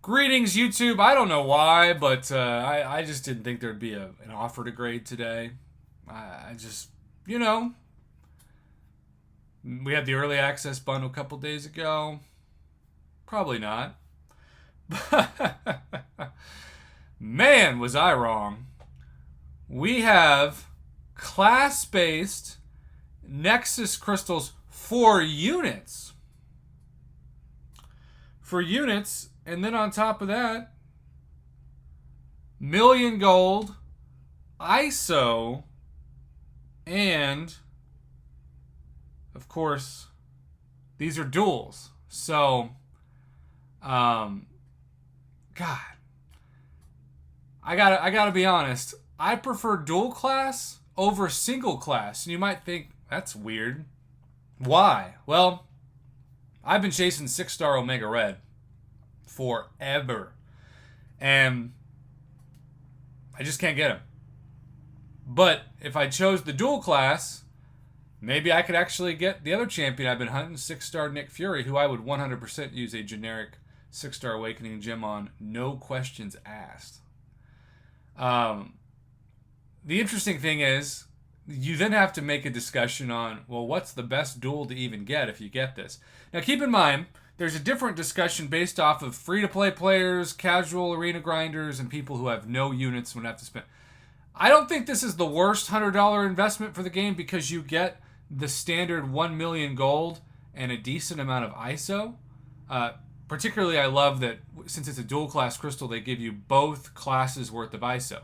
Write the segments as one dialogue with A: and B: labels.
A: Greetings, YouTube. I don't know why, but I just didn't think there'd be an offer to grade today. I just, you know, we had the early access bundle a couple days ago. Probably not. Man, was I wrong. We have class based Nexus crystals for units. For units, and then on top of that, million gold, ISO, and of course, these are duels. So, God, I gotta be honest. I prefer dual class over single class. And you might think that's weird. Why? Well, I've been chasing 6-star Omega Red forever, and I just can't get him. But if I chose the dual class, maybe I could actually get the other champion I've been hunting, 6-star Nick Fury, who I would 100% use a generic 6-star Awakening gem on, no questions asked. The interesting thing is, you then have to make a discussion on, well, what's the best duel to even get if you get this? Now, keep in mind, there's a different discussion based off of free-to-play players, casual arena grinders, and people who have no units and would have to spend. I don't think this is the worst $100 investment for the game because you get the standard 1 million gold and a decent amount of ISO. Particularly, I love that since it's a dual class crystal, they give you both classes worth of ISO.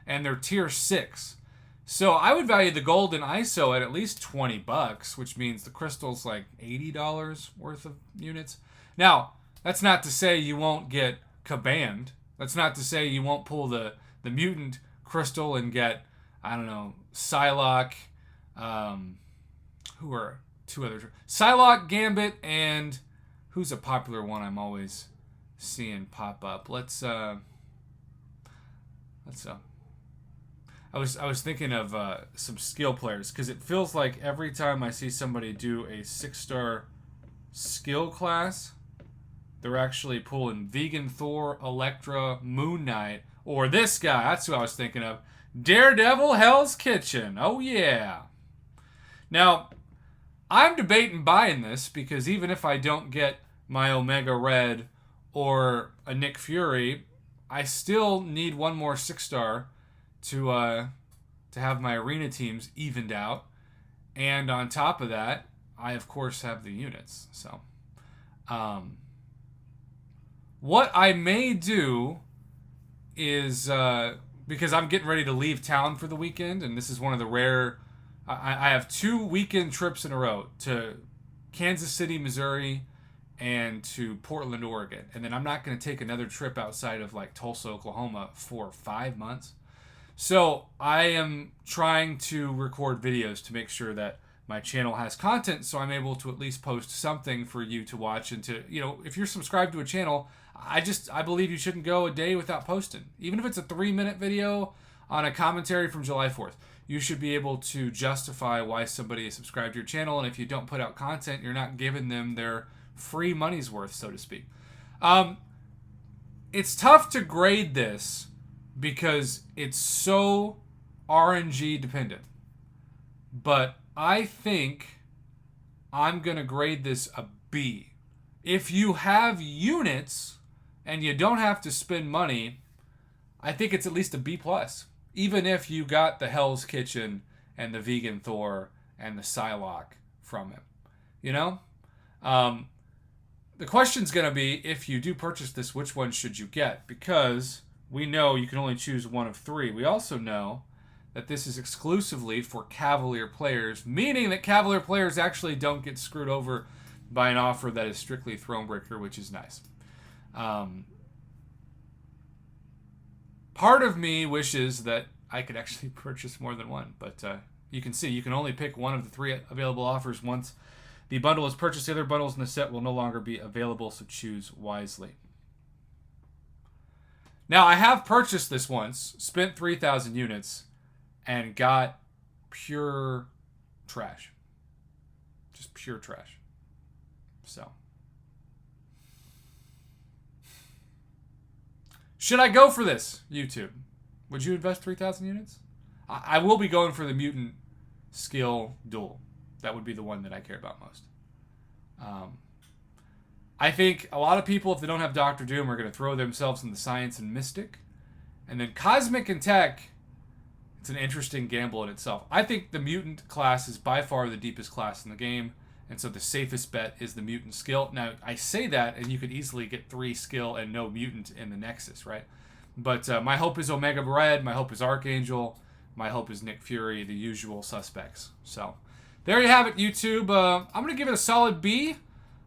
A: And they're tier 6. So I would value the gold and ISO at least $20, which means the crystal's like $80 worth of units. Now, that's not to say you won't get Kabanned. That's not to say you won't pull the mutant crystal and get, I don't know, Psylocke, who are two others? Psylocke, Gambit, and who's a popular one I'm always seeing pop up? I was thinking of some skill players because it feels like every time I see somebody do a 6-star skill class, they're actually pulling Vegan Thor, Elektra, Moon Knight, or this guy. That's who I was thinking of. Daredevil Hell's Kitchen. Oh yeah. Now, I'm debating buying this because even if I don't get my Omega Red or a Nick Fury, I still need one more 6-star to have my arena teams evened out, and on top of that, I of course have the units. So, what I may do is because I'm getting ready to leave town for the weekend, and this is one of the rare. I have 2 weekend trips in a row to Kansas City, Missouri, and to Portland, Oregon, and then I'm not going to take another trip outside of like Tulsa, Oklahoma for 5 months. So I am trying to record videos to make sure that my channel has content, so I'm able to at least post something for you to watch and to, if you're subscribed to a channel, I believe you shouldn't go a day without posting. Even if it's a 3-minute video on a commentary from July 4th, you should be able to justify why somebody is subscribed to your channel, and if you don't put out content, you're not giving them their free money's worth, so to speak. It's tough to grade this because it's so RNG dependent. But I think I'm going to grade this a B. If you have units and you don't have to spend money, I think it's at least a B+. Even if you got the Hell's Kitchen and the Vegan Thor and the Psylocke from him. You know? The question's going to be, if you do purchase this, which one should you get? Because we know you can only choose one of 3. We also know that this is exclusively for Cavalier players, meaning that Cavalier players actually don't get screwed over by an offer that is strictly Thronebreaker, which is nice. Part of me wishes that I could actually purchase more than one, but you can see you can only pick one of the 3 available offers once the bundle is purchased. The other bundles in the set will no longer be available, so choose wisely. Now, I have purchased this once, spent 3,000 units, and got pure trash. Just pure trash. So. Should I go for this, YouTube? Would you invest 3,000 units? I will be going for the mutant skill duel. That would be the one that I care about most. I think a lot of people, if they don't have Doctor Doom, are going to throw themselves in the Science and Mystic. And then Cosmic and Tech, it's an interesting gamble in itself. I think the mutant class is by far the deepest class in the game. And so the safest bet is the mutant skill. Now, I say that, and you could easily get 3 skill and no mutant in the Nexus, right? But my hope is Omega Red. My hope is Archangel. My hope is Nick Fury, the usual suspects. So there you have it, YouTube. I'm going to give it a solid B,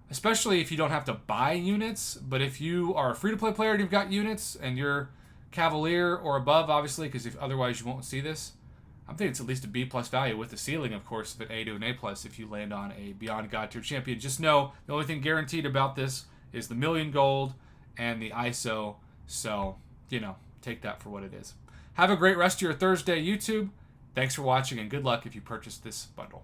A: especially if you don't have to buy units. But if you are a free-to-play player and you've got units and you're Cavalier or above, obviously, because if otherwise you won't see this, I'm thinking it's at least a B+ value with the ceiling, of course, of an A to an A+ if you land on a Beyond God tier champion. Just know the only thing guaranteed about this is the million gold and the ISO. So, take that for what it is. Have a great rest of your Thursday, YouTube. Thanks for watching, and good luck if you purchase this bundle.